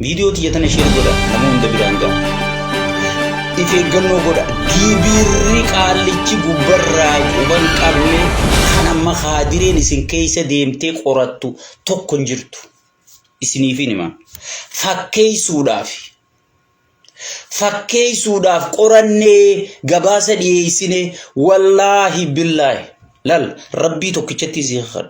فيديو تيجي شير قولا نمون دبيرانجا إفيقنو قولا جبريك عليك قبرا قبان قبل خانا مخادرين إسن كيسا ديمتي قراتو توقن جرتو إسني فيني ما فكي سوداف قراني قباسة دي إسني والله بالله لال ربي توكيشتي زيخد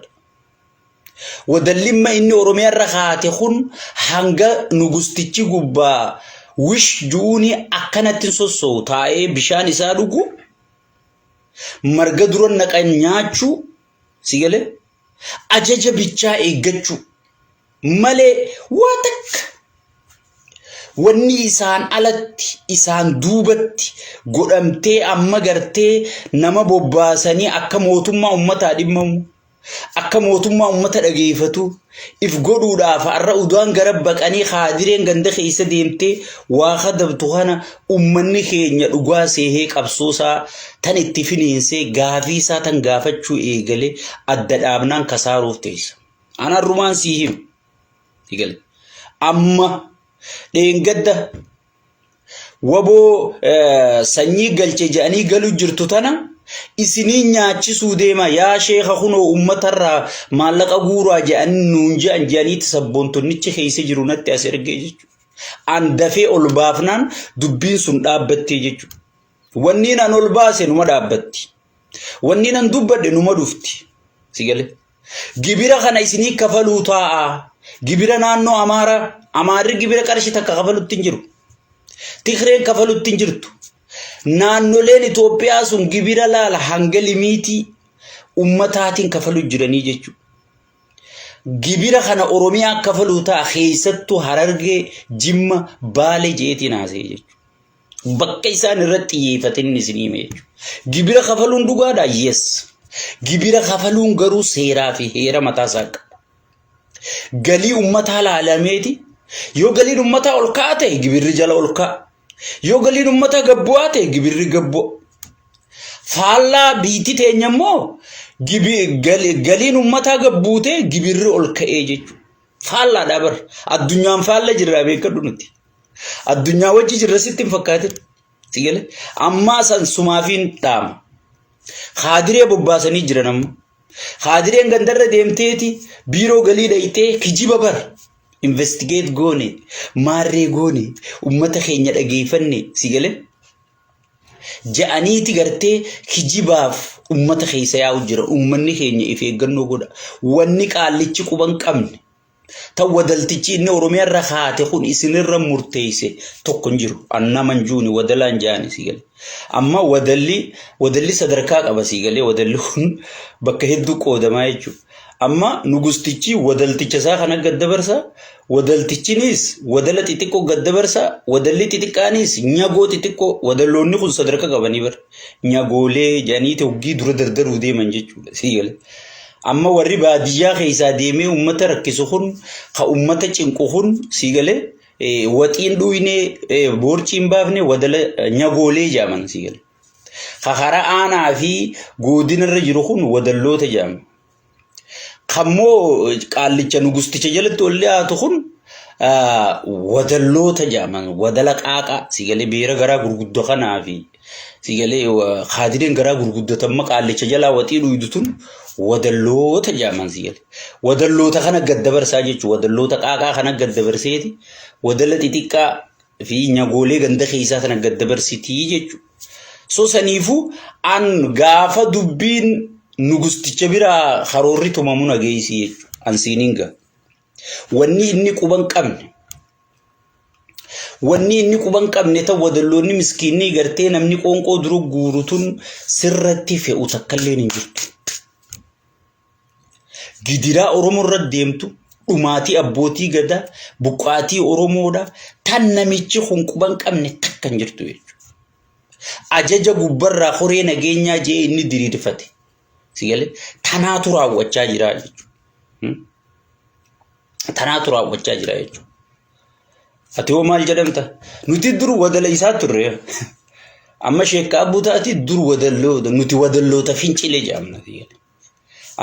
ودلما إني أرمي الرخاتي خون هنگا نغستيچي قبا وش جوني أكنت سوسو تاي بشان إسادوكو مرقدرون نقا نياچو سيگلي أجاجا بيچا إيگچو مالي واتك wanni isaan alatti isaan duubatti godhamtee amma gartee nama bobbaasanii akka mootummaa ummataa dhimmamu akka mootummaa ummata dhageeffatu if godhuudhaaf arra udaan garabbaqanii khaadireen ganda keessa deemtee waa khadabtu kana ummanni keenya dhugaa seehee qabsoosaa tan itti finiinsee gaafii isaa tan gaafachuu eegale adda dhaabnaan kasaaruuf teessa ana rumaan siihim eegale amma deengadda wabo sanyi galche jaanii galu jirtu tana isini nyaachisuu deema yaa sheekha kuno ummatarra maallaqa guuraa jaan nuunja anjaniit sabboontonichi keessa jiru natti as ergee jechu an dafee ol baafnaan dubbiin sun dhaabbattee jechu wanni nan ol baase numa dhaabbatti wanni nan dubbadde numa dhufti sigale gibira kana isini kafaluu taa'a gibira naannoo amaarri gibira qarshi takka kafalutti hinjiru tigreen kafalutti hinjirtu naannoleen Itoophiyaa sun gibira laala hanga limiitii ummataatiin kafalu jiranii jechu gibira kana Oromiyaa kafalu taa keessattu Harargee Jimma Baale jeetiin haasee jechu bakka isaan irratti xiyyeeffatin isinii jechu gibira kafaluun dhugaadha yes gibira kafaluun garuu seeraa fi heera mataa isaa galii ummataa laalameeti yoo galiin ummataa ol kaate gibirri jala ol kaa yoo galiin ummataa gabbu'aate gibirri gabbu faallaa biitti teenyammoo galiin ummataa gabbuute gibirri ol ka'ee jechu faallaa dhabar addunyaan faalla jirra beekadhu nuti addunyaa wajji jirra sitti hin fakkaatin sigale amma san sumaafiin dhaama khaadiree bobbaasanii jiran amma khaadireen gandarra deemteeti biiroo galii dhayitee kijiba bar investigate goone maarree goone ummata keenya dhageeffanne sigale ja'aniiti gartee kijibaaf ummata keessa yaa'u jira ummanni keenya if eeggannoo godha wanni qaallichi quban qabne ta wadaltichi inni Oromiyaa irra haate kun isinirra murteeyse tokko jiru annaman juuni wadalaan jaani sigale amma wadalli sadarkaa qaba sigale wadalli kun bakka hedduu qoodamaa jechuudha amma nugustichi wadalticha isaa kana gaddabarsa wadaltichinis wadala xixiqqoo gaddabarsa wadalli xixiqqaanis nyagoo xixiqqoo wadalloonni kun sadarkaa qabanii bar nyagoolee jaaniite hoggii dura dardaruu deeman jechuudha sigale amma warri baadiyyaa keessaa deemee ummata rakkisu kun ka ummata cinqu kun sigale waxiin dhuynee boorciin baafne wadala nyagoolee jaaman sigale khara aanaa fi godinarra jiru kun wadalloota jaaman kammoo qaallicha nugusticha jalatti olli haatu kun wadalloota jaaman wadala qaaqa sigale beera garaa gurguddoo kanaa fi sigale khaadireen garaa gurguddotamma qaallicha jalaa waxii dhuydutun wadalloota jaaman sigale wadalloota kana gaddabarsaa jechuudha wadalloota qaaqaa kana gaddabarseeti wadala xixiqqaa fi nyagoolee ganda keessaa kana gaddabarsitii jechuudha so saniifu an gaafa dubbiin nugusticha bira kharoorri tumamu nageeysi jechuudha an siininga wanni inni quban qabne ta wadalloonni miskiinni gartee namni qoonqoo duru guurutun sirratti fe'u takkalleen hin jirtu gidiraa Oromoo irra deemtu dhumaatii abbootii gadaa buqqaatii Oromoodha tan namichi kun quban qabne takka hin jirtu jechuudha ajaja gubbarraa horee nageenyaa jee inni diriirfate sigale tanaatu raawwachaa jira jechuudha tanaatu raawwachaa jira jechuudha ati hoo maal jedhamta nuti dur wadala isaa turre amma sheekka abbuu taati dur wadalloota nuti wadalloota fincile jaamna sigale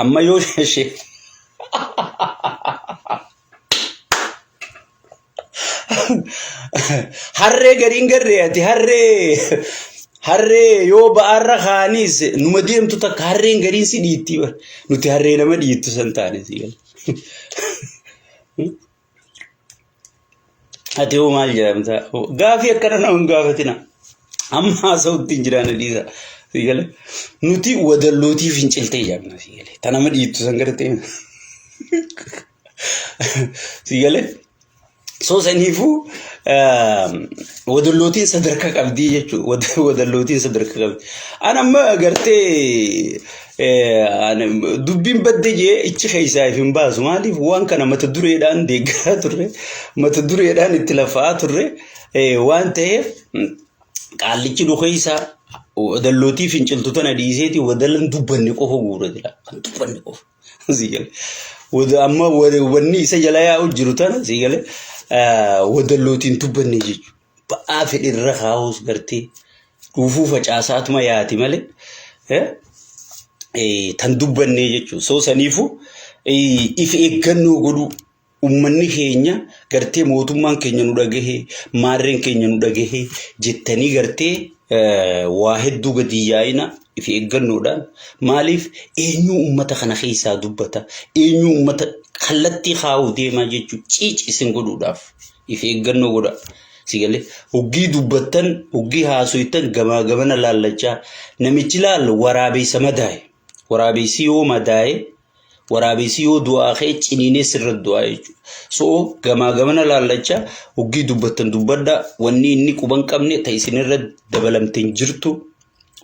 amma yoo sheekka harree gariin garree ati harree yoo ba'aarra kaanis numa deemtu takka harreen gariin si dhiitti nuti harree nama dhiittu san taane si gal ati hoo maal jedhamta gaafii akkana nama gaafatina amma haasawutti hin jiraanne dhiisa si gal nuti wadallootii finciltee jedhamna si gal ta nama dhiittu san gartee si gal soo saniifuu wadallootiin sadarkaa qabdii jechuudha wadallootiin sadarkaa qabdi anamma gartee dubbiin badde jee ichi keessaa ifin baasu maaliif waan kana mata dureedhaan deeggaraa turre mata dureedhaan itti lafaa turre waan ta'eef qaallichi dhukeessaa wadallootii finciltu tana dhiiseeti wadallan dubbanne qofa guuradila kan dubbanne qofa sigale amma wanni isa jala yaa'u jiru tana sigale wadallootiin dubbanne jechuudha ba'aa fedhirra kaa'us gartee dhuufuu facaasaatuma yaati malee tan dubbanne jechuudha soo saniifu if eeggannoo godhu ummanni keenya gartee mootummaan keenya nu dhagahee maarreen keenya nu dhagahee jettanii gartee waa hedduu gadi yaa'ina if eeggannoodhaan maaliif eenyu ummata kana keessaa dubbata eenyu ummata kallattii kaa'uu deemaa jechuudha ciici isin godhuudhaaf if eeggannoo godha sigale hoggii dubbattan hoggii haasoytan gamaa gamana laallachaa namichi laal waraabeysa madaa'e waraabeysi yoo madaa'e waraabeysi yoo du'aa kee ciniinee sirra du'aa jechuudha soo gamaa gamana laallachaa hoggii dubbattan dubbadda wanni inni quban qabne ta isinirra dabalamteen jirtu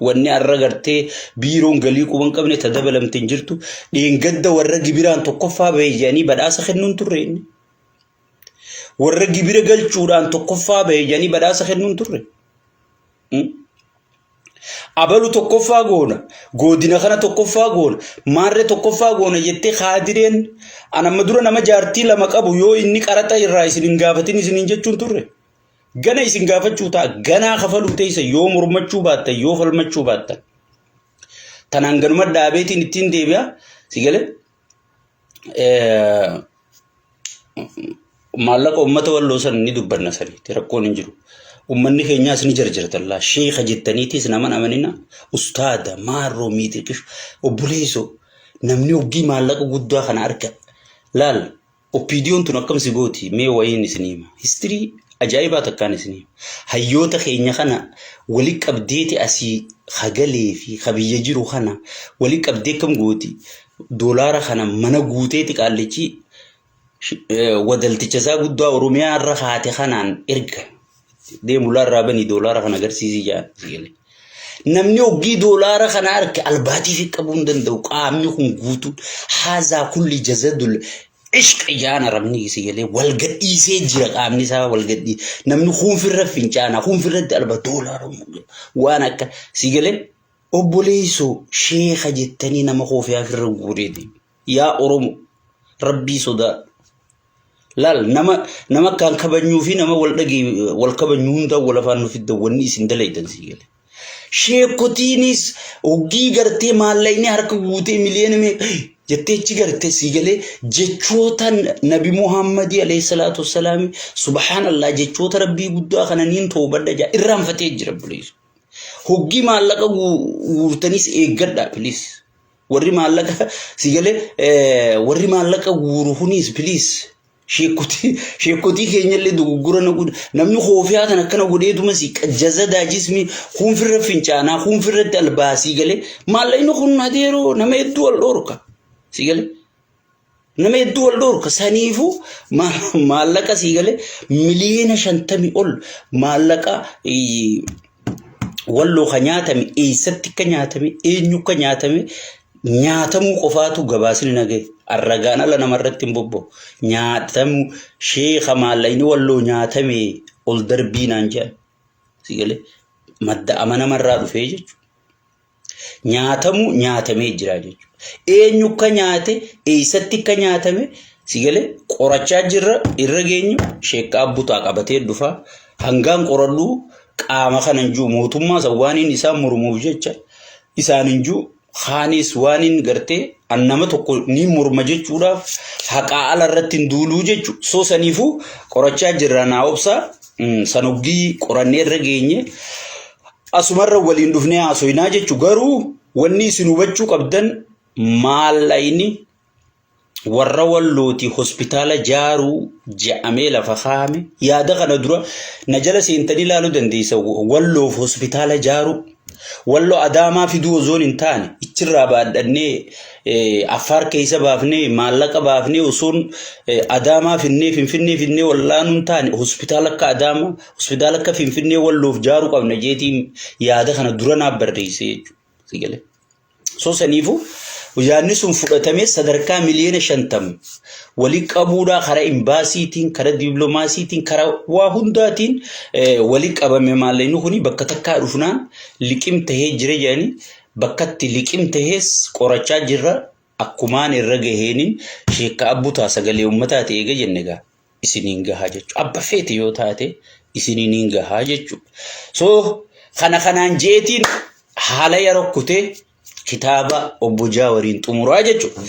wanni arra gartee biiroon galii quban qabne ta dabalamteen jirtu dheengadda warra gibiraan tokkoffaa beeyanii badhaasa kennuun turre inni warra gibira galchuudhaan tokkoffaa beeyanii badhaasa kennuun turre abalu tokkoffaa goona godina kana tokkoffaa goona maarre tokkoffaa goona jettee khaadireen anamma dura nama jaartii lama qabu yoo inni qaraxa irraa isin gaafatin isin jechuun turre gana isin gaafachuu ta'a ganaa kafaluu teessa yoo mormachuu baattan yoo falmachuu baattan tanaan ganuma dhaabeetiin ittiin deebi'a sigale maallaqa ummata walloo san ni dubbanna sanitti rakkoon hin jiru ummanni keenyaas ni jarjartalla sheekha jettaniitis naman amanina ustaada maarroo miitiqish obboleeso namni oggii maallaqa guddaa kana arga laal oppiidiyoon tun akkamsi gooti mee wayiin isiniima histirii ajaa'ibaa takkaan isiniima hayyoota keenya kana wali qabdeeti asii hagalee fi habiyya jiru kana wali qabdee kam gooti doolaara kana mana guuteeti qaallichi wadalticha isaa guddaa oromiyaa irra haate kanaan erga deemulaan raabanii doolaara kana agarsiisii jaan sigale namni oggii doolaara kana arge albaatii fi qabuu hin danda'u qaamni kun guutuun haazaa kulli jazadul ishqa jaana rabni sigale walgadhiisee jira qaamni isaa walgadhii namni huunfirra fincaana huunfirratti alba doolaara waan akka sigale obboleeso sheekha jettanii nama koofiyaa firra guureeti yaa oromo rabbii sodaa laal nama kan kabanyuu fi nama wal kabanyuu hunda wal afaan nufidda wanni isin dalaytan sigale sheekotiinis oggii gartee maallayni harka guutee miliyoona jetteechi gartee sigale jechootan nabi muhammadi alayhi salatu wassalaam subhanallah jechoota rabbii guddaa kananiin toobadda jaa irraanfatee jira bulees hoggii maallaqa guurtanis eeggadha please warri maallaqa sigale warri maallaqa guuru hunis please sheekotii keenyallee dogoggora namni hoofiyaa kan akkana godheetuma si jazada jismi huunfirra fincaanaa huunfirratti albaasii galee maallayni kun adeeroo nama hedduu wal dhorka si galee nama hedduu wal dhorka saniifu maallaqa si galee miliyoona 50 ol maallaqa walloo ka nyaatame eessatti ka nyaatame eenyu ka nyaatame nyaatamuu qofaatu gabaasni nagee arragaan ala namarratti mbobbo nyaatamu sheekha maallayni walloo nyaatame ol darbiinaan jedhan sigale madda amanamarraa dhufee jechuudha nyaatamu nyaatamee jira jechuudha eenyu ka nyaate eessatti ka nyaatame sigale qorachaa jirra irra geenyu sheekka abbutaa qabatee dhufa hangaan qoradhu qaama kanan juu mootummaa sawaaniin isaa mormuuf jecha isaanin juu khaanis waanin gartee annama tokko ni morma jechuudhaaf haqaa ala irratti hin duuluu jechuudha. Soo saniifuu qorachaa jirra naa obsa sanoggii qorannee irra geenye asumarra waliin dhufnee haasoinaa jechuudha. Garuu wanni isin hubachuu qabdan maallaayini warra wallooti hospitaala jaaruu ja'amee lafa kaame yaada kana dura na jala seentanii ilaaluu dandeessa. Walloof hospitaala jaaruu wallo adaamaa fiduu ozoon hin taane ichirraa baadhannee affaar keessa baafnee maallaqa baafnee osoon adaamaa finfinnee finnee wallaanuu hin taane hospitaala akka adaamaa hospitaala akka finfinnee walloof jaaruu qabna jeetiin yaada kana dura naaf barreessee jechuudha. Soo saniifuu yaadni sun fudhatamee sadarkaa miliyoona 50 walii qabuudhaa karaa imbaasiitiin karaa dippiloomaasiitiin karaa waa hundaatiin walii qabame maallaaqni kuni bakka takkaa dhufnaan liqim tahee jira jedhanii bakkatti liqim tahees qorachaa jirra akkumaan irra gaheenin sheekka abbutaa sagalee uummataa ta'ee jenne gaa isiniin gahaa jechuudha. Abba feete yoo taate isiniin gahaa jechuudha. So kanaan jeetiin haala yeroo kutee kitaaba obbo Jaawariin xumuraa jechuudha.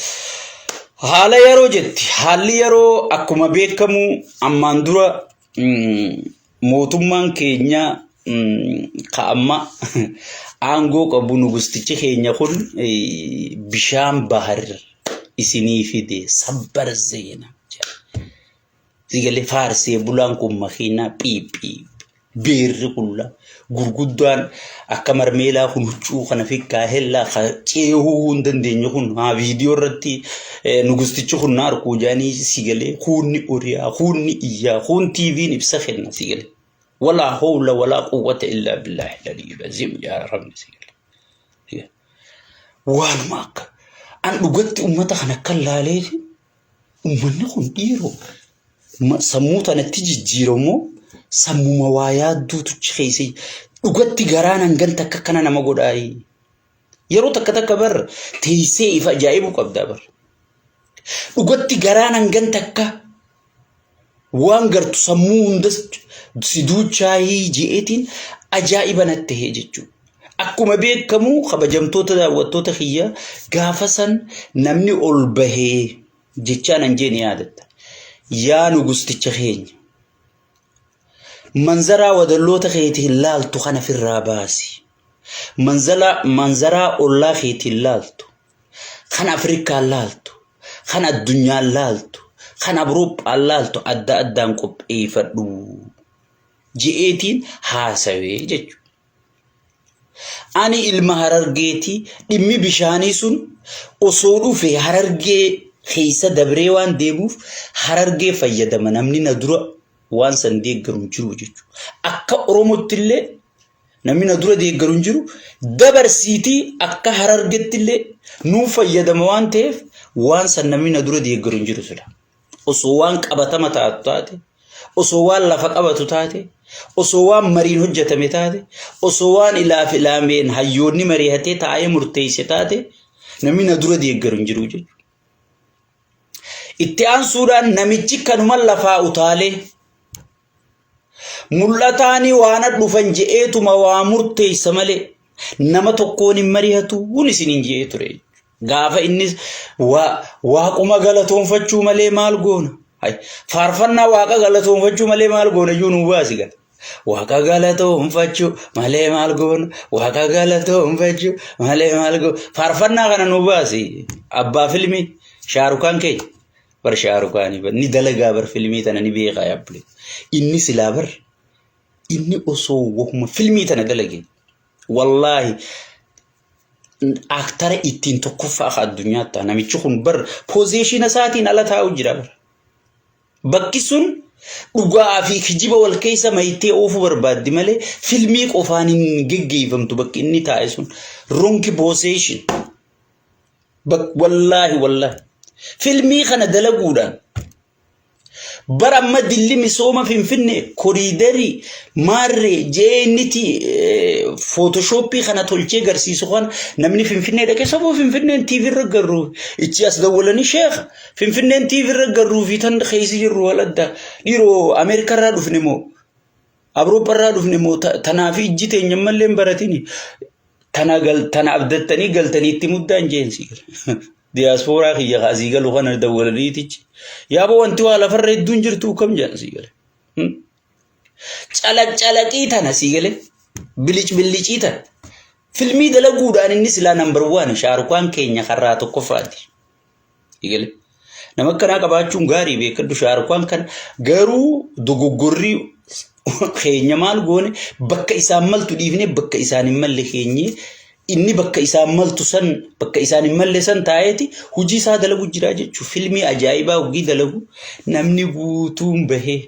Haala yeroo jetti haalli yeroo akkuma beekamu ammaan dura mootummaan keenya ka'amma aangoo qabu nugustichi keenya kun bishaan bahar isinii fide sabbar zeena sigale faarsee bulaan kun makiinaa piipii beerri kulla gurguddaan akka marmeelaa kun huccuu kana fikkaa hellaa ceehuu hin dandeenye kun haa viidiyoo irratti nugustichi kun narkuu jaanii sigale kunni uriyaa kunni iyyaa kun TV'n ibsa kenna sigale ولا حول ولا قوة إلا بالله العلي العظيم يا رب سيغل وان ماك أن لغت أمتا خنا كلا ليه أمنا خن ديرو سموتا نتيجي جيرو مو سمو موايات دو تشخيسي لغت غرانا نغن تكا كنا نمغود آي يرو تكا بر تيسي إفا جائبو قبدا بر لغت غرانا نغن تكا وانغر تسمو هندس siduu chaayii jeetiin ajaa'iba natti hee jechuudha. Akkuma beekamu kabajamtoota daawwattoota kiyya gaafa san namni ol bahee jechaan anjeen yaadatta. Yaa nugusticha keenya manzaraa wadalloota keetiin laaltu kana firraa baasi. Manzaraa ollaa keetiin laaltu kan Afrikaan laaltu kan addunyaan laaltu kan Awurooppaan laaltu adda addaan qopheeffadhu. jeetiin haasawee jechuudha. Ani ilma Harargeetii dhimmi bishaanii sun osoo dhufe Harargee keessa dabree waan deemuuf Harargee fayyadama namni na dura waan san deeggaruun jiru jechuudha. Akka Oromootti illee namni na dura deeggaruun jiru dabarsiitii akka Harargeetti illee nuu fayyadama waan ta'eef waan san namni na dura deeggaruun jiru sila. Osoo waan qabatama taate osoo waan lafa qabatu taate osoo waan mariin hojjetame taate osoo waan ilaameen hayyoonni mari'atee taa'ee murteesse taate namni na dura deeggaru hin jiru jechuudha. Itti aansuudhaan namichi kanuma lafaa utaalee mul'ataanii waan dhufan je'eetuma waa murteessa malee nama tokkoon hin mari'atu kun isiniin je'ee ture. Gaafa innis waaquma galatoonfachuu malee maal goona? Faarfannaa waaqa galatoonfachuu malee maal goona iyyuu nu baasi gala. Waaqa galatoonfachuu malee maal goona? Waaqa galatoonfachuu malee maal goona? Faarfannaa kana nu baasi. Abbaa filmii Shaarukaan kee bar Shaarukaanii ni dalagaa bar filmii tana ni beekaa yabbule. Inni silaa bar inni osoo wahuma filmii tana dalage wallahi aktara ittiin tokkoffaa addunyaatti namichi kun bar posiishina isaatiin ala taa'u jira bar. Bakki sun dhugaa fi kijiba wal keessa mayitee oofuu barbaaddi malee filmii qofaan hin geggeeffamtu bakki inni taa'e sun wrong position. Wallahi filmii kana dalaguudhaan bara amma dilli misooma Finfinnee koriidarii maarree jeenniti photoshoppii kana tolchee garsiisu kan namni Finfinnee dhaqee saboo Finfinneen TV irra garuu ichi as dawwalanii sheekh Finfinneen TV irra garuu fi tan keessa jirru waladda dhiiroo Ameerika irraa dhufne moo Awurooppaa irraa dhufne moo tanaaf ijji teenya mallee baratini tana abdattanii galtanii itti muddaan jeensi diaspora khiyya khasiga luqana dawladitiich yaabo wanti wala farre dun jirtu kam jan sigale calaqii tana sigale bilici tana filmi dalaguudhaan inni sila number 1 Shaarukhaan keenya karraa tokko faati sigale nama kana qabaachuun gaarii beekadhu Shaarukhaan kan garuu dogoggorri keenya maal goone bakka isaan maltu dhiifne bakka isaan hin malle keenye inni bakka isaan maltu san bakka isaan hin malle san taa'eeti hujii isaa dalagu jira jechuun filmii ajaa'ibaa hojii dalagu namni guutuun bahee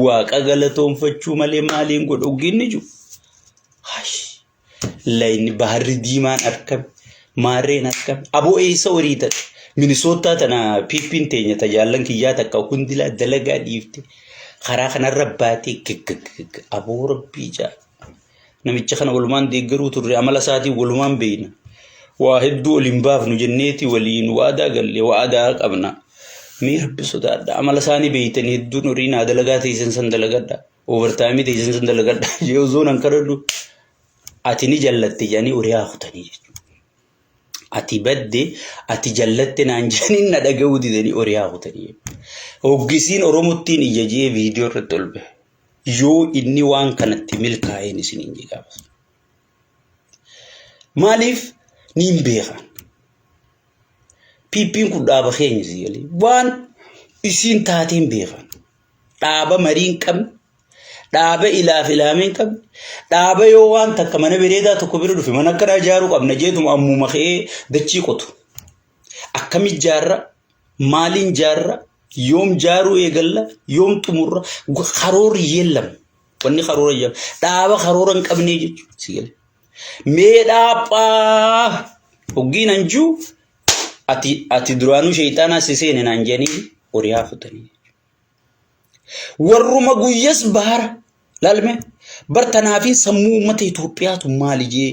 waaqa galatoonfachuu malee maaliin godhu oginni jiru layni baharri diimaan arkame maarreen arkame aboo eessa horiita Minnesota tana piippiin teenya tajaajilan kiyyaa takka hundila dalagaa dhiifte karaa kanarra baatee aboo rabbii jaa namicha kana walumaan deeggaruu turre amala isaatii walumaan beeyna waa hedduu waliin baafnu jenneeti waliin waadaa galle waadaa qabna mee rabbi sodaadha amala isaanii beeytanii hedduun horiinaa dalagaa teessan san dalagadha overtime teessan san dalagadha yoo zoonan kadhadhu ati ni jallatte jedhanii horii haakutanii jechuudha ati badde ati jallatte naan jedhanii na dhaga'uu didanii horii haakutanii hoggisiin oromottiin ijajee viidiyoo irratti ol bahe yoo inni waan kanatti milkaa'een isiniin jedhaaf maaliif niin beekan piippiin kun dhaaba keenya siyalee waan isiin taateen beekan dhaaba mariin qabne dhaaba ilaameen qabne dhaaba yoo waan takka mana bareedaa tokko bira dhufe mana akkanaa ijaaruu qabna jeetuma ammuma ka'ee dachii qotu akkami ijaarra maaliin ijaarra yoom jaaruu eegalla yoom xumurra karoora yeellam wanni karoora yeellam dhaaba karoora hin qabne jechuudha sigalee mee dhaaphaa hoggiin anjuu ati duraanuu shayxaanaa siseene naan jedhanii horii haafutanii warruma guyyas bahara lalme bartanaafin sammuu uummata Itoophiyaatu maali jee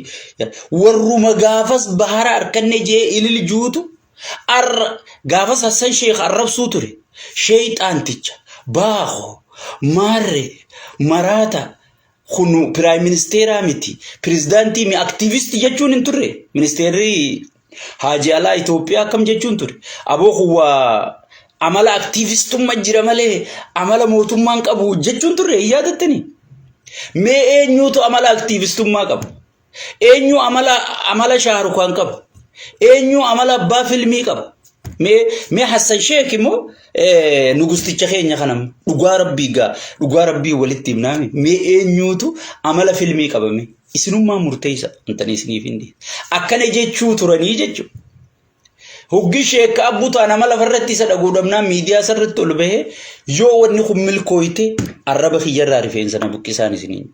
warruma gaafas bahara arkanne jee ilil juutu gaafas Hassan Sheekh arrabsuu ture shayxaanticha baaho marre marata kunu prime minister miti presidenti mi activist jechuun hin turre ministeerri Haji Alaa Itoophiyaa kam jechuun ture aboo huwa amala activistummaa jira malee amala mootummaan qabu jechuun turre yaadattanii mee eenyutu amala activistummaa qabu eenyu amala Shaarukhaan qabu eenyu amala abbaa filmii qabu mee Hassan Sheekh immoo nugusticha keenya kanam dhugaa rabbii walitti himnaami mee eenyutu amala filmii qabame isinummaa murteessa antanii isiniif hindi akkana jechuu turanii jechuudha hoggi Sheekh abbutaan amala farratti isa dhaguudhamnaa miidiyaa sarratti ol bahee yoo wanni kun milkooyte arraba kiyyarraa rifeensa na buqqisaan isiniin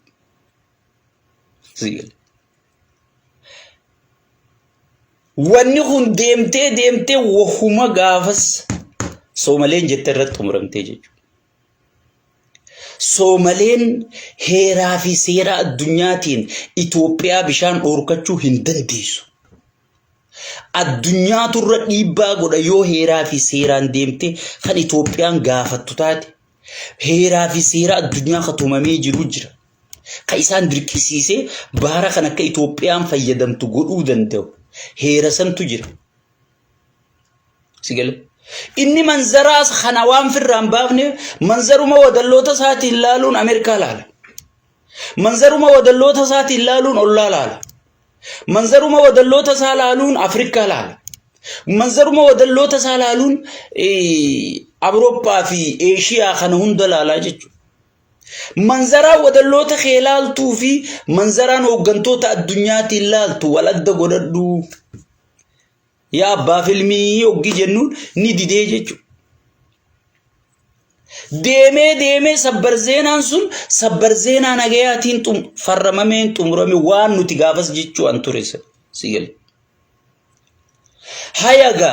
wanni kun deemtee wahuma gaafas Soomaleen jette irratti xumuramtee jechuudha Soomaleen heeraa fi seera addunyaatiin Itoophiyaa bishaan dhoorkachuu hin dandeessu addunyaa turra dhiibbaa godha yoo heeraa fi seeraan deemte kan Itoophiyaan gaafattu taate heeraa fi seera addunyaa katumamee jiru jira ka isaan dirqisiisee baara kan akka Itoophiyaan fayyadamtu godhuu danda'u heera santu jira sigale inni manzaraas kana waan firraan baafne manzaruma wadalloota isaatiin ilaaluun Ameerikaa laala manzaruma wadalloota isaatiin ilaaluun ollaa laala manzaruma wadalloota isaa ilaaluun Afrikaa laala manzaruma wadalloota isaa ilaaluun Awurooppaa fi Eeshiyaa kana hunda laalaa jechuudha manzaraa wadalloota kee ilaaltuu fi manzaraan hooggantoota addunyaatiin ilaaltu wal adda godhadhu yaa abbaa filmii hoggi jennuun ni didee jechuudha deemee sabbarzeenaan sun sabbarzeenaa nagayaatiin farramameen xumurame waan nuti gaafas jechuu an ture sigale hayaga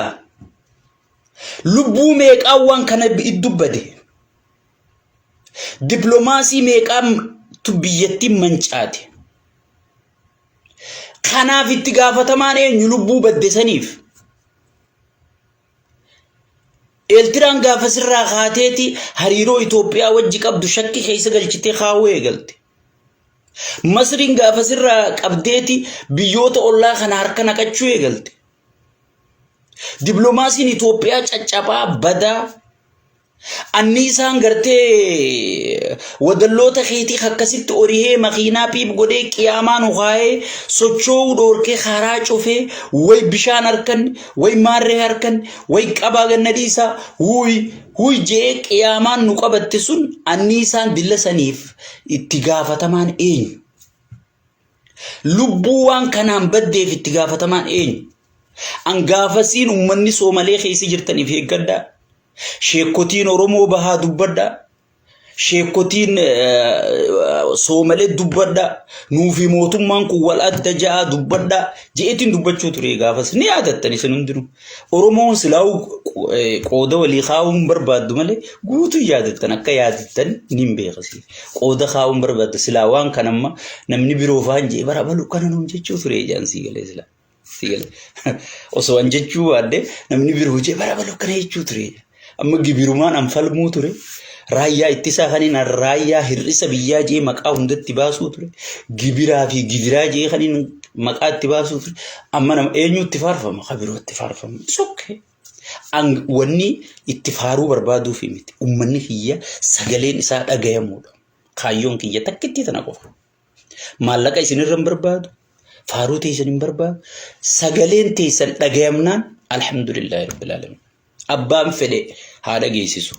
lubbuu meeqaa waan kana dubbade diplomaasii meeqaa biyyattiin mancaate kanaaf itti gaafatamaan eenyu lubbuu baddesaniif Eeltiraan gaafas irraa kaateeti hariiroo Itoophiyaa wajji qabdu shakki keessa galchitee kaawwee eegalte Masriin gaafas irraa qabdeeti biyyoota ollaa kana harka naqachuu eegalte Diplomaasiin Itoophiyaa caccabaa badaa anni isaan gartee wadalloota keetii akkasitti orihee makiinaa piip godhee qiyaamaan uhaa'ee socho'uu dhoorkee karaa cufee way bishaan harkan way maarree harkan way qabaa gannadiisaa huy jee qiyaamaan nu qabatte sun anni isaan dilla saniif itti gaafatamaan eenyu? Lubbuu waan kanaan baddeef itti gaafatamaan eenyu? Angaafasiin ummanni Soomalee keessa jirtaniif eeggadhaa. Sheekotiin Oromoo bahaa dubbadha. Sheekotiin Soomalee dubbadha. Nuufi mootummaan kun wal adda ja'a dubbadha. Jeetiin dubbachuu ture gaafas ni yaadattani isin hundinuu. Oromoon silaa'u qooda walii kaa'uun barbaaddu malee guutuu yaadattan akka yaadattan ni hin beekasi. Qooda kaa'uun barbaaddu silaa waan kanamma namni biroo faan jee bara balu kana nuun jechuu ture jaansii galee silaa. Osoo an jechuu waadde namni biroo jee bara balu kana jechuu ture. Amma gibirumaan anfalmuu ture. Raayyaa ittisaa kaniin raayyaa hir'isa biyyaa jee maqaa hundatti baasuu ture. Gibiraa fi gibiraa jee kaniin maqaa itti baasuu ture. Amma nama eenyu itti faarfama? Kabiroo itti faarfama. Sokkee. Wanni itti faaruu barbaaduuf miti. Uummanni kiyya sagaleen isaa dhagayamuudha. Kaayyoon kiyya takkitti tana qofa. Maallaqa isinirra hin barbaadu. Faaruu teessan hin barbaadu. Sagaleen teessan dhagayamnaan alhamdulillahi rabbil alamin. Abbaan fedhe haadha geessisu.